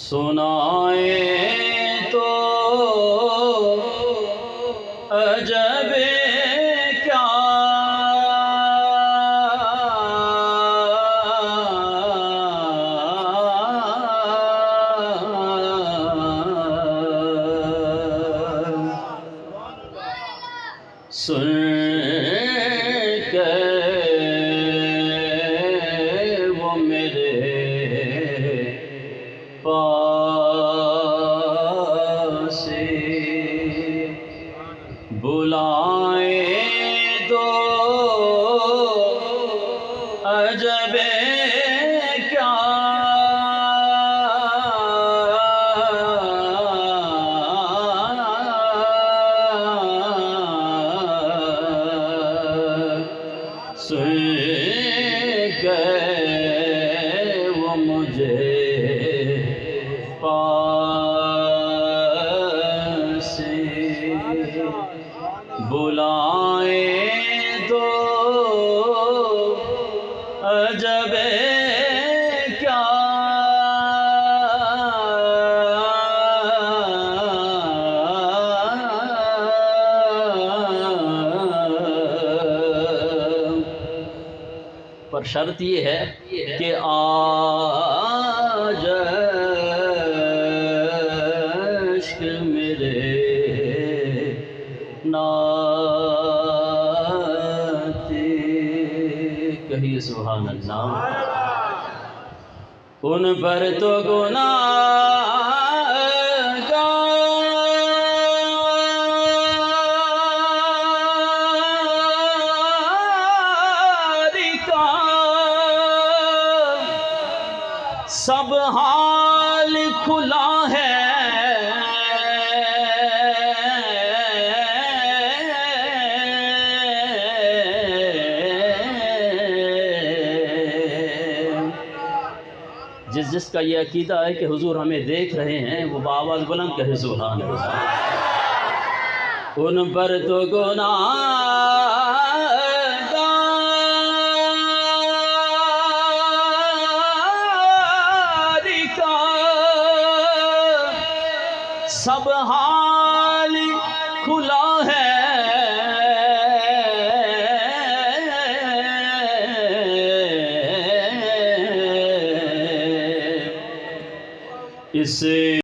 सुनाए तो अजब क्या सुन के वो मेरे पास बुलाए दो अजब क्या सुन गए वो मुझे पास बुलाए दो अजब क्या पर शर्त ये है कि आज अश्क मेरे नाते कहिए सुभान अल्लाह। उन पर तो सब हाल खुला है, जिसका ये अकीदा है कि हुजूर हमें देख रहे हैं वो आवाज़ बुलंद कहे सुभान अल्लाह। उन पर तो सब हाल खुला है, इसे